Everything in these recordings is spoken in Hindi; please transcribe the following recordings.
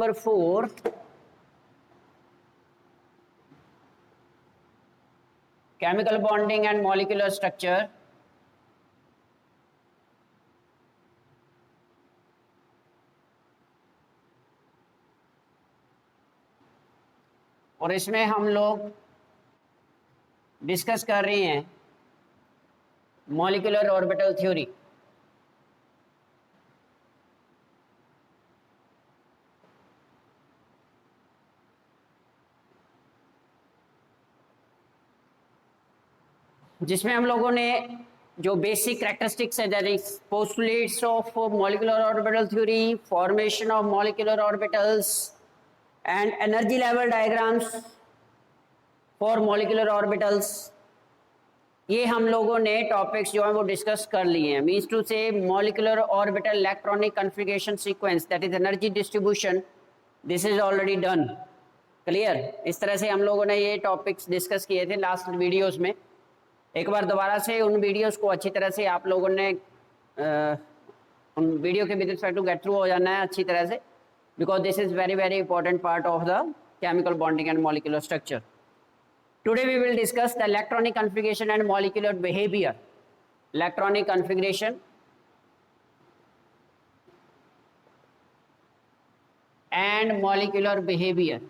Number 4, chemical bonding and molecular structure. और इसमें हम लोग डिस्कस कर रहे हैं मॉलिक्यूलर ऑर्बिटल थ्योरी। जिसमें हम लोगों ने जो बेसिक कैरेक्टरिस्टिक्स है, that is postulates of molecular orbital theory, formation of molecular orbitals and energy level diagrams for molecular orbitals, ये हम लोगों ने टॉपिक्स जो है वो डिस्कस कर लिए हैं। मीन्स टू से molecular orbital electronic configuration sequence, that is energy distribution, this is already done. Clear? इस तरह से हम लोगों ने ये टॉपिक्स डिस्कस किए थे लास्ट वीडियोस में। एक बार दोबारा से उन वीडियोस को अच्छी तरह से आप लोगों ने उन वीडियो के with respect to get through हो जाना है अच्छी तरह से, because this is very very important part of the chemical bonding and molecular structure. Today we will discuss the electronic configuration and molecular behavior. Electronic configuration and molecular behavior.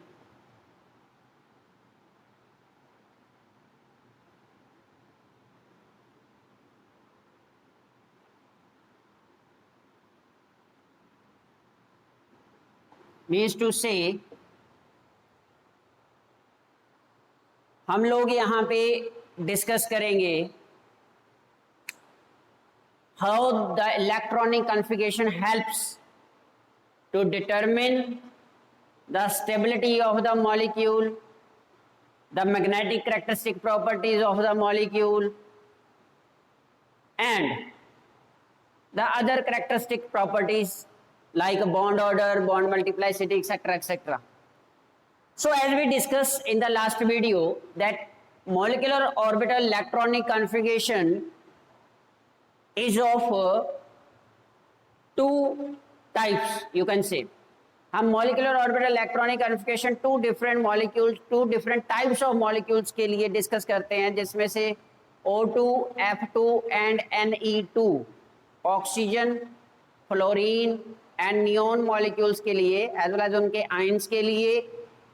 Means to say हम लोग यहाँ पे डिस्कस करेंगे how the electronic configuration helps to determine the stability of the molecule, the magnetic characteristic properties of the molecule and the other characteristic properties like bond order, bond multiplicity, etcetera etcetera. So as we discussed in the last video that molecular orbital electronic configuration is of two types, you can say. हम molecular orbital electronic configuration two different molecules, two different types of molecules के लिए discuss करते हैं, जिसमें से O2, F2 and Ne2 oxygen, fluorine and neon molecules के लिए एज वेल एज उनके आयंस के लिए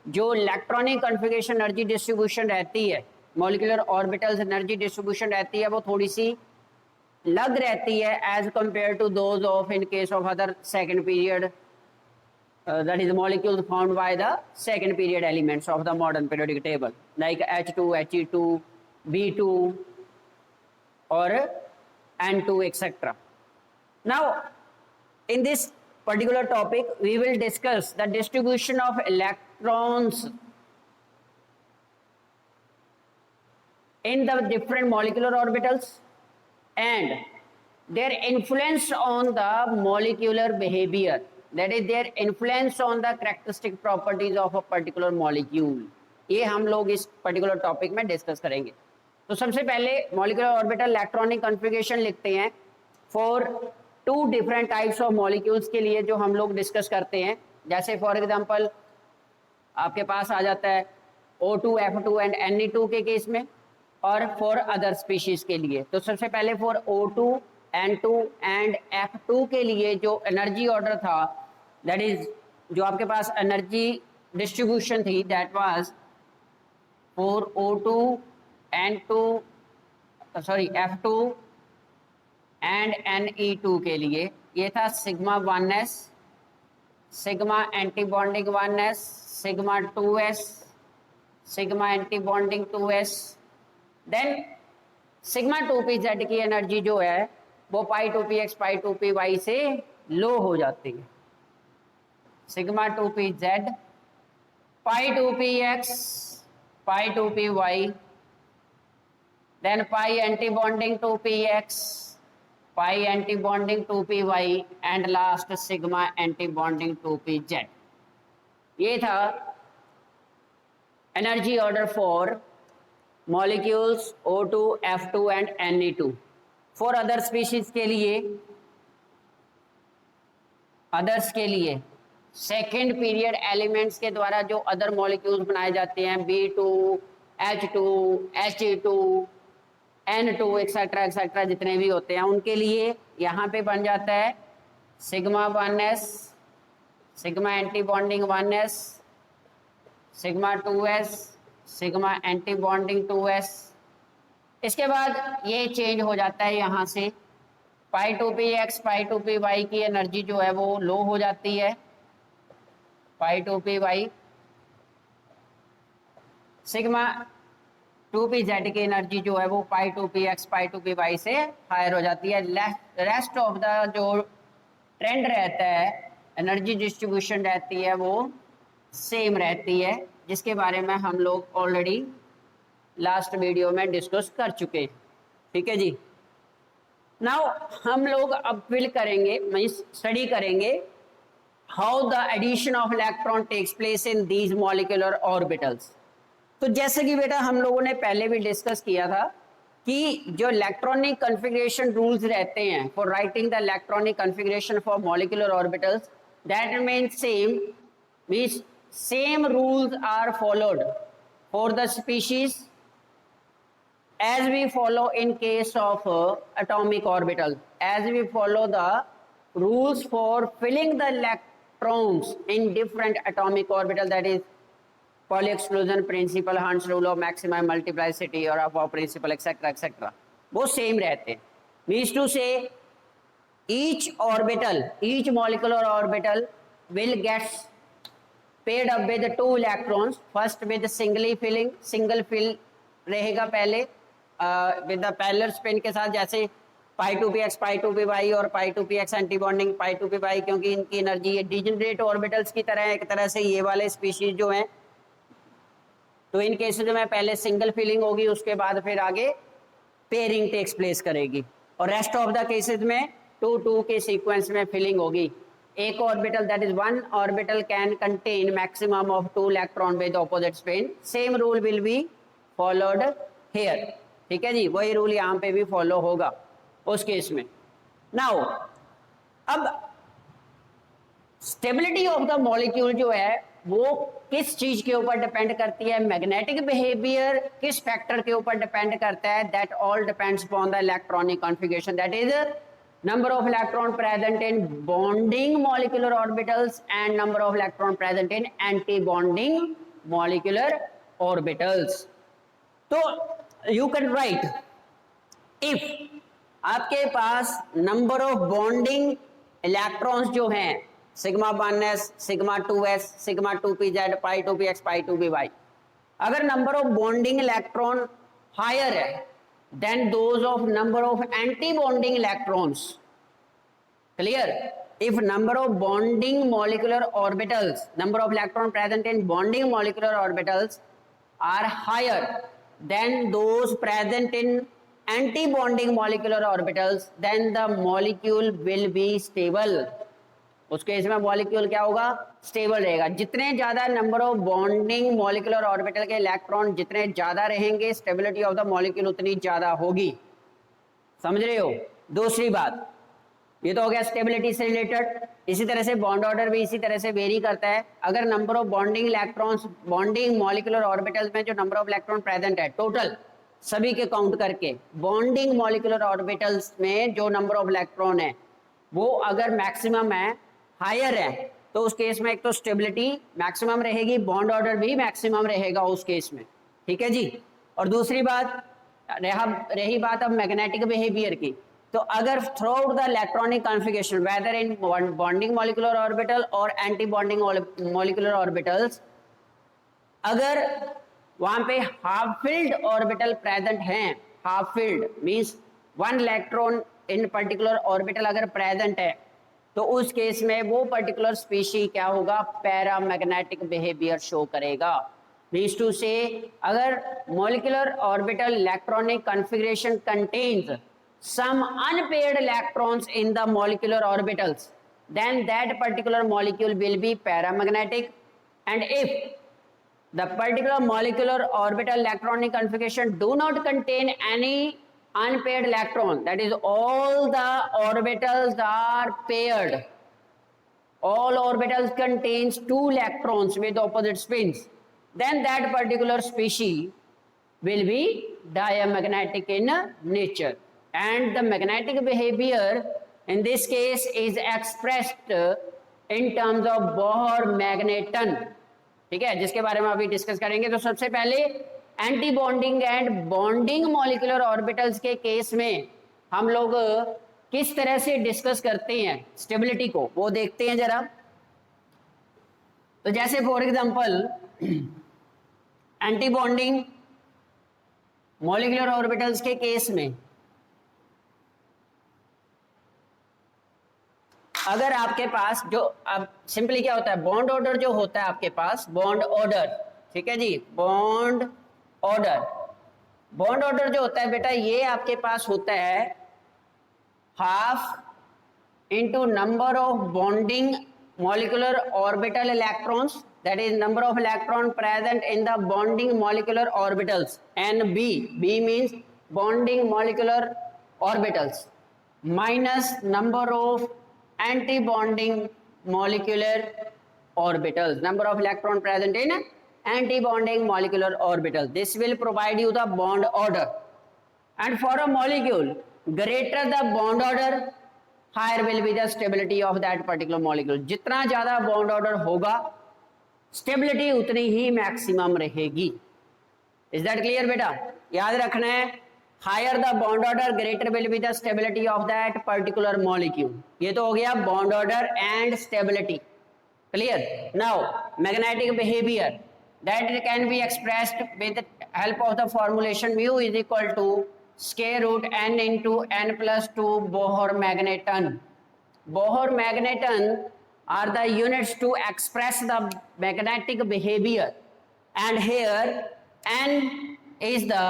जो इलेक्ट्रॉनिक कॉन्फ़िगरेशन एनर्जी डिस्ट्रीब्यूशन रहती है, मॉलिक्यूलर ऑर्बिटल्स एनर्जी डिस्ट्रीब्यूशन रहती है, वो थोड़ी सी लग रहती है as compare to those of in case of other second period, that is molecules found by the second period elements of the modern periodic table like H2, He2, B2 और N2 etc. Now in this particular topic we will discuss the distribution of electrons in the different molecular orbitals and their influence on the molecular behavior, that is their influence on the characteristic properties of a particular molecule. ये हम लोग इस particular topic में discuss करेंगे। तो सबसे पहले molecular orbital electronic configuration लिखते हैं for two different types of molecules के लिए जो हम लोग डिस्कस करते हैं। जैसे फॉर एग्जांपल आपके पास आ जाता है O2, F2 एंड Ne2 के केस में, और फॉर अदर स्पीशीज के लिए। तो सबसे पहले for O2, N2 and F2 के लिए जो एनर्जी ऑर्डर था, दैट इज जो आपके पास एनर्जी डिस्ट्रीब्यूशन थी, that was for O2, N2 sorry F2 and Ne2 के लिए ये था sigma 1s, sigma anti bonding 1s, sigma 2s, sigma anti bonding 2s। Then sigma 2pz की एनर्जी जो है वो पाई 2px पाई 2py से लो हो जाती है। Sigma 2pz pi 2px pi 2py, then pi anti bonding 2px, pi anti bonding 2py and last sigma anti bonding 2pz। ये था energy order for molecules O2, F2 and Ne2। For other species के लिए, अदर्स के लिए सेकेंड पीरियड एलिमेंट्स के द्वारा जो अदर मॉलिक्यूल्स बनाए जाते हैं, B2, H2, He2, N2 etcetera etcetera जितने भी होते हैं, उनके लिए यहाँ पे बन जाता है sigma 1s, sigma anti bonding 1s, sigma 2s, sigma anti bonding 2s। इसके बाद ये चेंज हो जाता है यहाँ से pi two p x pi two p y की एनर्जी जो है वो लो हो जाती है, pi two p y, sigma 2p z की एनर्जी जो है वो pi two p x pi two p y से हायर हो जाती है। रेस्ट ऑफ द जो ट्रेंड रहता है, एनर्जी डिस्ट्रीब्यूशन रहती है, वो सेम रहती है, जिसके बारे में हम लोग ऑलरेडी लास्ट वीडियो में डिस्कस कर चुके हैं। ठीक है जी। नाउ हम लोग अब फिल करेंगे, मींस स्टडी करेंगे how the addition of electron takes place in these molecular orbitals. तो जैसे कि बेटा हम लोगों ने पहले भी डिस्कस किया था कि जो इलेक्ट्रॉनिक कॉन्फ़िगरेशन रूल्स रहते हैं for writing the electronic configuration for molecular orbitals, that remains same, means same rules are followed for the species as we follow in case of atomic orbital, as we follow the rules for filling the electrons in different atomic orbital, that is Pauli exclusion principle, Hund's rule of maximum multiplicity or of principle, etc etc, वो सेम रहते हैं। मीन्स टू से each orbital, each molecular orbital will get paired up with 2 electrons, first with singly filling, single fill रहेगा पहले विद द पैरेलल स्पिन के साथ, जैसे pi two p x pi two p y और pi two p x antibonding pi two p y, क्योंकि इनकी एनर्जी ये डिजेनरेट ऑर्बिटल्स की तरह है, एक तरह से ये वाले स्पीशीज जो हैं। तो इन केसेस में पहले सिंगल फिलिंग होगी, उसके बाद फिर आगे पेयरिंग टेक्स प्लेस करेगी, और रेस्ट ऑफ द केसेस में 2-2 के सीक्वेंस में फिलिंग होगी। एक orbital, that is one orbital can contain maximum of 2 electron with opposite spin. Same rule will be followed here. ठीक है जी, वही रूल यहाँ पे भी फॉलो होगा उस केस में। नाउ अब स्टेबिलिटी ऑफ द मॉलिक्यूल जो है वो किस चीज के ऊपर डिपेंड करती है? मैग्नेटिक बिहेवियर किस फैक्टर के ऊपर डिपेंड करता है? That all depends upon the electronic configuration, that is number of electron present in bonding molecular orbitals and number of electron present in anti-bonding molecular orbitals. तो you can write, if आपके पास number of bonding electrons जो हैं sigma 1s, sigma 2s, sigma 2pz, pi 2px, pi 2py, अगर number of bonding electron higher है than those of number of anti-bonding electrons. Clear? If number of bonding molecular orbitals, number of electron present in bonding molecular orbitals are higher than those present in anti-bonding molecular orbitals, then the molecule will be stable. उस केस में मॉलिक्यूल क्या होगा? स्टेबल रहेगा। जितने ज्यादा number of bonding molecular orbital के इलेक्ट्रॉन जितने ज्यादा रहेंगे, स्टेबिलिटी ऑफ द मॉलिक्यूल उतनी ज्यादा होगी। समझ रहे हो? दूसरी बात, ये तो हो गया स्टेबिलिटी से रिलेटेड। इसी तरह से बॉन्ड ऑर्डर भी इसी तरह से वेरी करता है। अगर number of bonding electrons bonding molecular orbitals में जो नंबर ऑफ इलेक्ट्रॉन प्रेजेंट है टोटल सभी के काउंट करके, बॉन्डिंग मॉलिक्यूलर ऑर्बिटल्स में जो नंबर ऑफ इलेक्ट्रॉन है वो अगर मैक्सिमम है, हायर है, तो उस केस में एक तो स्टेबिलिटी मैक्सिमम रहेगी, बॉन्ड ऑर्डर भी मैक्सिमम रहेगा उस केस में। ठीक है जी। और दूसरी बात रही बात अब मैग्नेटिक बिहेवियर की, तो अगर throughout the electronic configuration whether in bonding molecular orbital और एंटी बॉन्डिंग मॉलिक्यूलर ऑर्बिटल्स, अगर वहां पे हाफ फिल्ड ऑर्बिटल प्रेजेंट हैं, half filled means 1 electron in particular orbital अगर प्रेजेंट है, तो उस केस में वो पर्टिकुलर स्पीशी क्या होगा? पैरामैग्नेटिक बिहेवियर शो करेगा। मीन्स टू से अगर molecular orbital electronic configuration contains some unpaired electrons in the molecular orbitals, then that particular molecule will be paramagnetic. And if the particular molecular orbital electronic configuration do not contain any unpaired electron, that is all the orbitals are paired, all orbitals contains 2 electrons with opposite spins, then that particular species will be diamagnetic in nature, and the magnetic behavior in this case is expressed in terms of Bohr magneton. ठीक है, जिसके बारे में अभी डिस्कस करेंगे। तो सबसे पहले anti bonding and bonding molecular orbitals के केस में हम लोग किस तरह से डिस्कस करते हैं स्टेबिलिटी को, वो देखते हैं जरा। तो जैसे for example anti bonding molecular orbitals के केस में अगर आपके पास जो अब सिंपली क्या होता है, बॉन्ड ऑर्डर जो होता है आपके पास, बॉन्ड ऑर्डर, ठीक है जी, बॉन्ड ऑर्डर, बॉन्ड ऑर्डर जो होता है बेटा ये आपके पास होता है half into number of bonding molecular orbital electrons, that is number of electron present in the bonding molecular orbitals, and B means bonding molecular orbitals, minus number of anti-bonding molecular orbitals, number of electron present in anti-bonding molecular orbitals. This will provide you the bond order, and for a molecule greater the bond order, higher will be the stability of that particular molecule. जितना ज़्यादा bond order होगा स्टेबिलिटी उतनी ही मैक्सिमम रहेगी। इज दैट क्लियर बेटा? याद रखना है, higher the bond order greater will be the stability of that particular molecule. ये तो हो गया bond order and stability, clear. Now magnetic behaviour that can be expressed with help of the formulation mu is equal to square root n into n+2 Bohr magneton. Bohr magneton are the units to express the magnetic behavior, and here n is the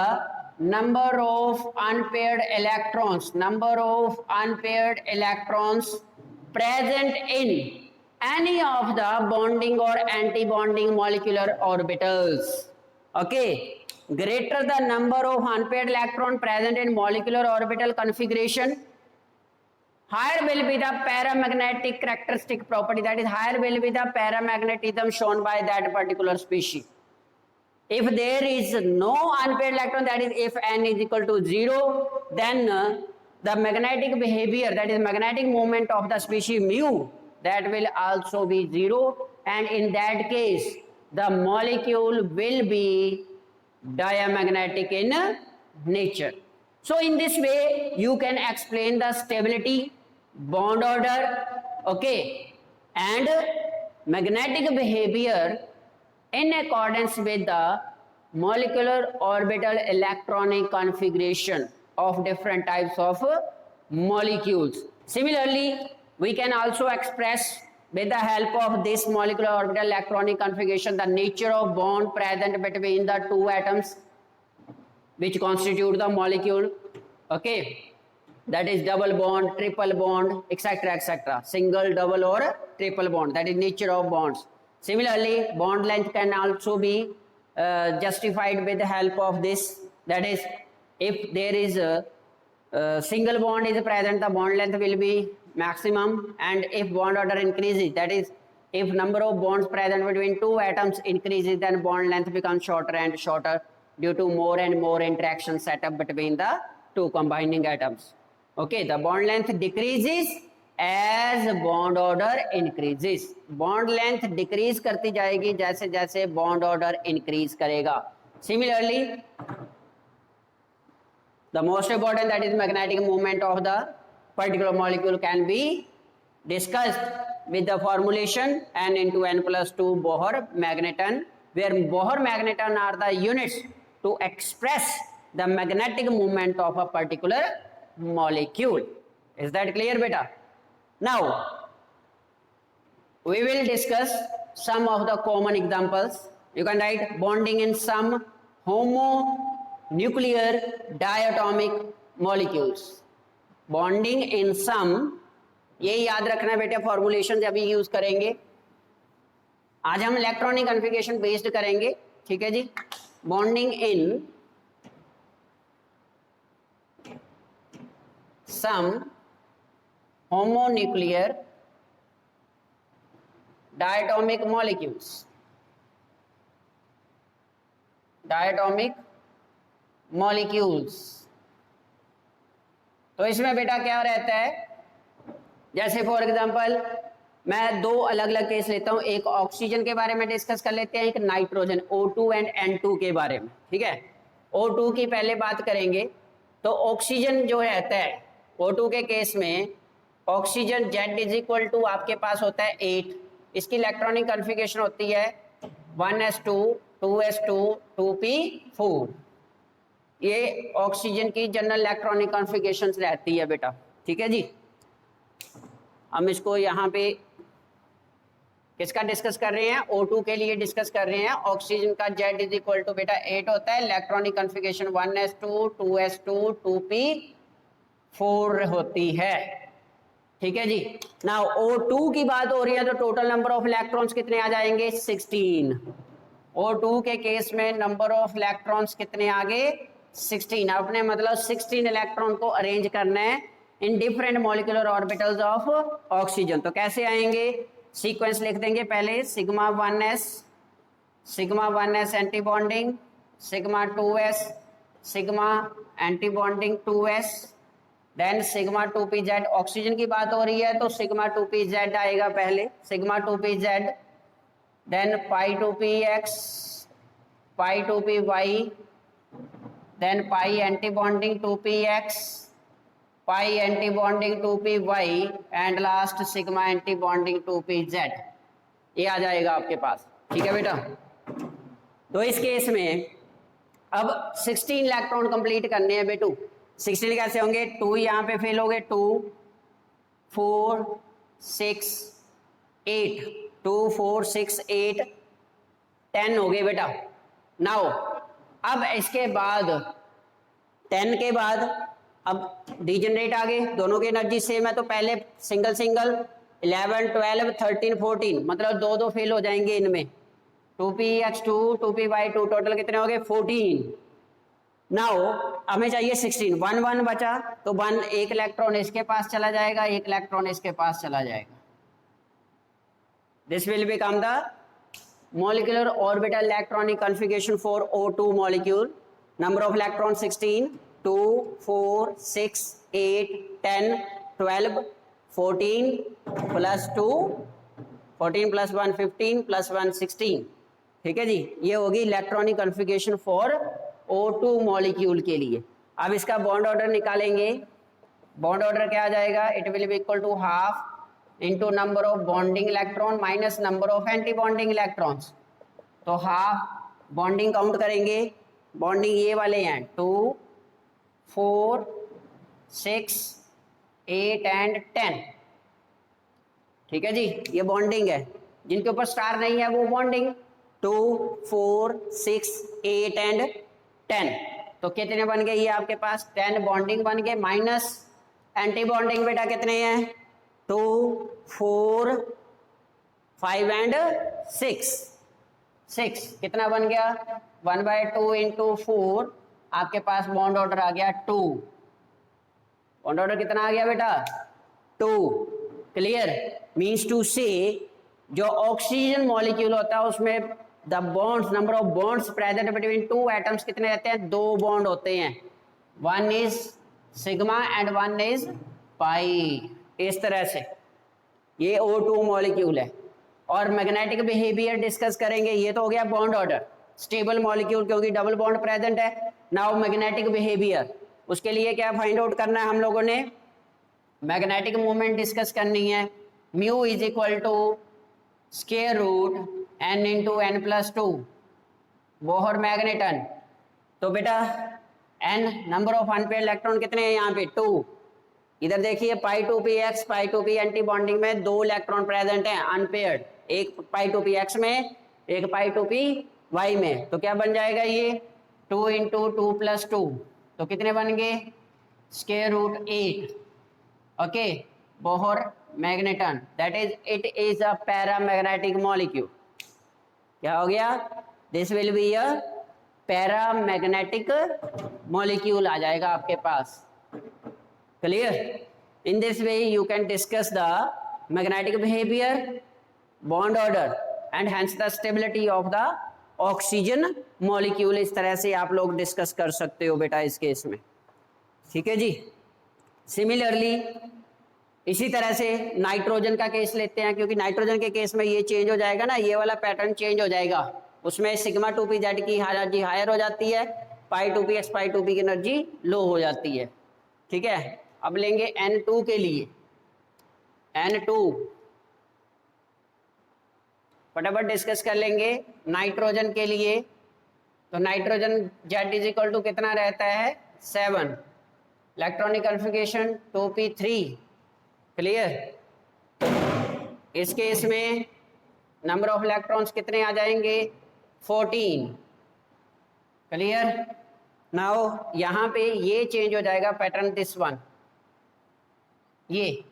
number of unpaired electrons, number of unpaired electrons present in any of the bonding or anti-bonding molecular orbitals. Okay, greater the number of unpaired electron present in molecular orbital configuration, higher will be the paramagnetic characteristic property, that is higher will be the paramagnetism shown by that particular species. If there is no unpaired electron, that is if n is equal to 0, then the magnetic behavior, that is magnetic moment of the species mu, that will also be 0, and in that case the molecule will be diamagnetic in nature. So in this way you can explain the stability, bond order, okay, and magnetic behavior in accordance with the molecular orbital electronic configuration of different types of molecules. Similarly, we can also express with the help of this molecular orbital electronic configuration the nature of bond present between the two atoms which constitute the molecule, okay, that is double bond, triple bond, etc, etc, single, double or triple bond, that is nature of bonds. Similarly, bond length can also be justified with the help of this, that is if there is a single bond is present, the bond length will be maximum, and if bond order increases, that is if number of bonds present between two atoms increases, then bond length becomes shorter and shorter due to more and more interaction set up between the two combining atoms. Okay, the bond length decreases as bond order increases. Bond length decrease करती जाएगी जैसे जैसे bond order increase करेगा. Similarly, the most important, that is magnetic moment of the particular molecule, can be discussed with the formulation n into n+2 Bohr magneton, where Bohr magneton are the units to express the magnetic moment of a particular molecule. Is that clear beta? Now we will discuss some of the common examples. You can write bonding in some homonuclear diatomic molecules. Bonding in some, ये याद रखना बेटे, फॉर्मुलेशन अभी यूज करेंगे। आज हम इलेक्ट्रॉनिक कॉन्फ़िगरेशन बेस्ड करेंगे, ठीक है जी। Bonding in some homonuclear diatomic molecules, diatomic molecules. तो इसमें बेटा क्या रहता है, जैसे फॉर एग्जांपल मैं दो अलग अलग केस लेता हूं, एक ऑक्सीजन के बारे में डिस्कस कर लेते हैं, एक नाइट्रोजन O2 एंड N2 के बारे में, ठीक है। O2 की पहले बात करेंगे। तो ऑक्सीजन जो रहता है O2 के केस में, oxygen Z is equal to आपके पास होता है 8, इसकी इलेक्ट्रॉनिक कॉन्फ़िगरेशन होती है 1s2 2s2 2p4। ये ऑक्सीजन की जनरल इलेक्ट्रॉनिक कॉन्फ़िगरेशन रहती है बेटा, ठीक है जी। हम इसको यहाँ पे किसका डिस्कस कर रहे हैं, O2 के लिए डिस्कस कर रहे हैं। ऑक्सीजन का Z इज इक्वल टू बेटा 8 होता है, electronic configuration 1s2 2s2 2p4 होती है, ठीक है जी। नाउ O2 की बात हो रही है तो टोटल नंबर ऑफ इलेक्ट्रॉन्स कितने आ जाएंगे, 16। O2 के केस में नंबर ऑफ इलेक्ट्रॉन्स कितने आ गए, 16। आपने मतलब 16 इलेक्ट्रॉन को अरेंज करना है in different molecular orbitals of oxygen. तो कैसे आएंगे, सीक्वेंस लिख देंगे पहले, sigma 1s anti bonding, sigma 2s sigma anti bonding 2s, then sigma 2pz। Oxygen की बात हो रही है तो सिग्मा 2pz आएगा पहले, sigma 2pz, then pi 2px, pi 2py, then pi anti bonding 2px, pi anti bonding 2py and last sigma anti bonding 2pz। ये आ जाएगा आपके पास, ठीक है बेटा। तो इस केस में अब 16 इलेक्ट्रॉन कंप्लीट करने हैं बेटू। 16 कैसे होंगे, 2 यहाँ पे फिल हो गए, 2 4 6 8, 2 4 6 8 10 हो गए बेटा। नाउ अब इसके बाद 10 के बाद अब डीजनरेट आ गए, दोनों की एनर्जी सेम है तो पहले सिंगल सिंगल 11 12 13 14 मतलब दो दो फेल हो जाएंगे इनमें, 2px2 2py2 टोटल कितने हो गए 14। नाउ हमें चाहिए 16, 1 1 बचा तो 1 एक इलेक्ट्रॉन इसके पास चला जाएगा, एक इलेक्ट्रॉन इसके पास चला जाएगा। This will become the molecular orbital electronic configuration for O2 molecule. Number of electrons 16, 2 4 6 8 10 12 14 plus 2 14 plus 1 15 plus 1 16, ठीक है जी। ये होगी electronic configuration for O2 molecule के लिए। अब इसका बॉन्ड ऑर्डर निकालेंगे, बॉन्ड ऑर्डर क्या आ जाएगा, it will be equal to half into number of bonding electron minus number of anti bonding electrons. तो हाफ बॉन्डिंग काउंट करेंगे, बॉन्डिंग ये वाले हैं 2 4 6 8 एंड 10, ठीक है जी। ये बॉन्डिंग है, जिनके ऊपर स्टार नहीं है वो बॉन्डिंग 2 4 6 8 एंड 10। तो कितने बन गए ये आपके पास, 10 बॉन्डिंग बन गए, माइनस एंटी बॉन्डिंग बेटा कितने हैं 2 4 5 एंड 6 कितना बन गया 1/2 इंटू 4, आपके पास बॉन्ड ऑर्डर आ गया 2। बॉन्ड ऑर्डर कितना आ गया बेटा 2। क्लियर, मीन्स टू से जो ऑक्सीजन मॉलिक्यूल होता है उसमें the bonds, number of bonds present between two atoms कितने रहते हैं, 2 बॉन्ड होते हैं, 1 is sigma and 1 is pi. इस तरह से ये O2 मॉलिक्यूल है। और मैग्नेटिक बिहेवियर डिस्कस करेंगे, ये तो हो गया बॉन्ड ऑर्डर, स्टेबल मॉलिक्यूल क्योंकि डबल बॉन्ड प्रेजेंट है। नाउ मैग्नेटिक बिहेवियर, उसके लिए क्या फाइंड आउट करना है हम लोगों ने, मैग्नेटिक मूवमेंट डिस्कस करनी है। Mu is equal to square root n into n plus 2 Bohr magneton. तो बेटा n number of unpaired electron कितने हैं यहाँ पे 2। इधर देखिए पाई 2px पाई 2p एंटी बॉन्डिंग में 2 इलेक्ट्रॉन प्रेजेंट हैं अनपेयर्ड, एक पाई 2px में एक पाई 2py में। तो क्या बन जाएगा ये 2 इंटू 2 प्लस 2, तो कितने बन गए square root 8। Okay, Bohr magneton, that is it is a paramagnetic molecule. क्या हो गया, this will be a paramagnetic molecule आ जाएगा आपके पास। Clear? In this way you can discuss the magnetic behavior, bond order and hence the stability of the oxygen molecule. इस तरह से आप लोग डिस्कस कर सकते हो बेटा इस केस में, ठीक है जी। सिमिलरली इसी तरह से नाइट्रोजन का केस लेते हैं, क्योंकि नाइट्रोजन के केस में ये चेंज हो जाएगा ना, ये वाला पैटर्न चेंज हो जाएगा। उसमें सिग्मा 2p/z की एनर्जी हायर हो जाती है, पाई 2px पाई 2p की एनर्जी लो हो जाती है, ठीक है। अब लेंगे N2 के लिए, N2 फटाफट डिस्कस कर लेंगे। नाइट्रोजन के लिए तो nitrogen Z is equal to कितना रहता है 7, इलेक्ट्रॉनिक कॉन्फ़िगरेशन 2p3, क्लियर। इस केस में नंबर ऑफ इलेक्ट्रॉन्स कितने आ जाएंगे 14, क्लियर। नाउ यहां पे ये चेंज हो जाएगा पैटर्न, दिस वन, ये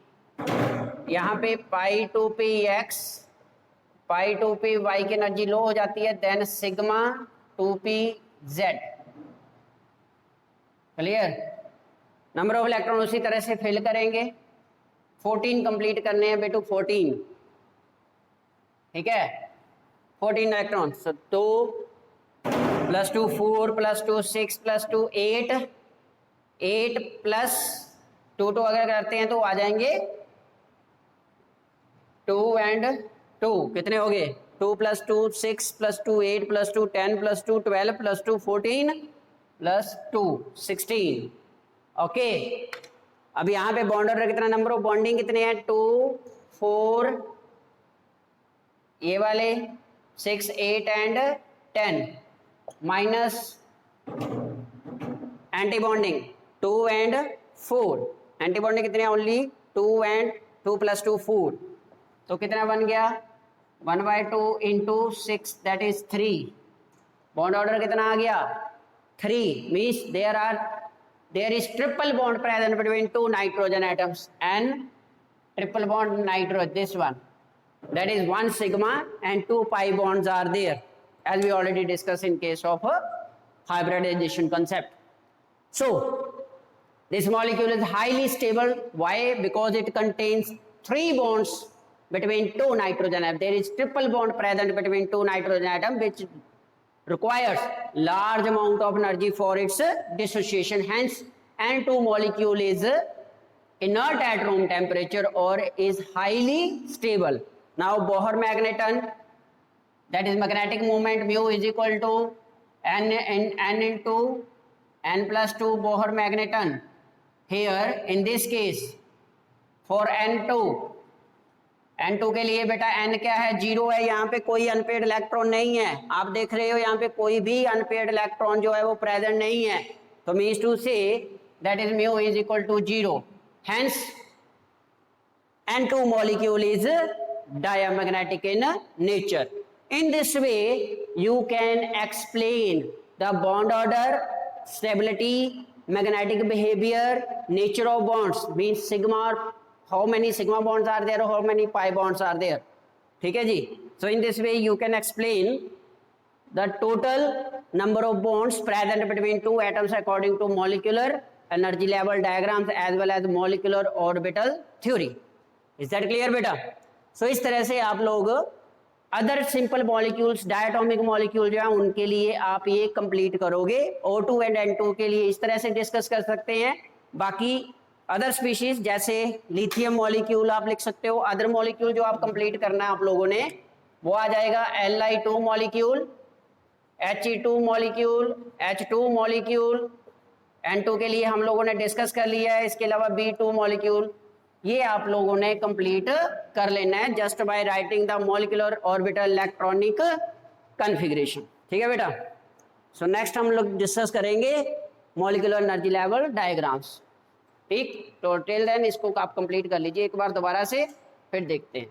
यहां पे पाई 2px पाई 2py की एनर्जी लो हो जाती है, then sigma 2pz, clear. Number of electron उसी तरह से फिल करेंगे, 14 कंप्लीट करने हैं बेटू, 14, ठीक है। 14 इलेक्ट्रॉन, 2 + 2 4 + 2 6 + 2 8, 8 + 2 अगर करते हैं तो आ जाएंगे 2 and 2 कितने हो गए 2 + 2 6 + 2 8 + 2 10 + 2 12 + 2 14 + 2 16, ओके। अब यहाँ पे बॉन्ड ऑर्डर कितना, नंबर ऑफ बॉन्डिंग कितने हैं 2 4, ये वाले 6 8 and 10, minus anti bonding 2 and 4, anti bonding कितने हैं ओनली 2 and 2 + 2 4, तो कितना बन गया 1/2 × 6 दैट इज 3। बॉन्ड ऑर्डर कितना आ गया 3, means there is triple bond present between two nitrogen atoms and triple bond nitro, this one, that is 1 sigma and 2 pi bonds are there, as we already discussed in case of hybridization concept. So this molecule is highly stable. Why? Because it contains 3 bonds between 2 nitrogen atoms. There is triple bond present between 2 nitrogen atoms, which requires large amount of energy for its dissociation. Hence N2 molecule is inert at room temperature or is highly stable. Now Bohr magneton, that is magnetic moment mu is equal to n into n + 2 Bohr magneton. Here in this case for N2 के लिए बेटा N क्या है 0 है, यहाँ पे कोई अनपेड इलेक्ट्रॉन नहीं है, आप देख रहे हो यहाँ पे कोई भी अनपेड इलेक्ट्रॉन जो है वो प्रेजेंट नहीं है, तो means to say that is mu is equal to 0, hence N2 molecule is diamagnetic in nature. In this way you can explain the bond order, stability, magnetic behavior, nature of bonds, means sigma, how many sigma bonds are there, how many pi bonds are there, ठीक है जी। So in this way you can explain the total number of bonds present between two atoms according to molecular energy level diagrams as well as molecular orbital theory. Is that clear बेटा? So इस तरह से आप लोग other simple molecules, diatomic molecule जो है उनके लिए आप ये कंप्लीट करोगे। O2 एंड N2 के लिए इस तरह से डिस्कस कर सकते हैं। बाकी अदर स्पीशीज जैसे लिथियम मॉलिक्यूल आप लिख सकते हो। अदर मॉलिक्यूल जो आप कंप्लीट करना है आप लोगों ने वो आ जाएगा Li2 molecule, He2 molecule, H2 molecule, N2 के लिए हम लोगों ने डिस्कस कर लिया है। इसके अलावा B2 मॉलिक्यूल, ये आप लोगों ने कंप्लीट कर लेना है just by writing the molecular orbital electronic configuration. ठीक है बेटा। सो नेक्स्ट हम लोग डिस्कस करेंगे मॉलिक्यूलर एनर्जी लेवल डायग्राम्स। ठीक, तो टिल देन इसको आप कंप्लीट कर लीजिए एक बार दोबारा से, फिर देखते हैं।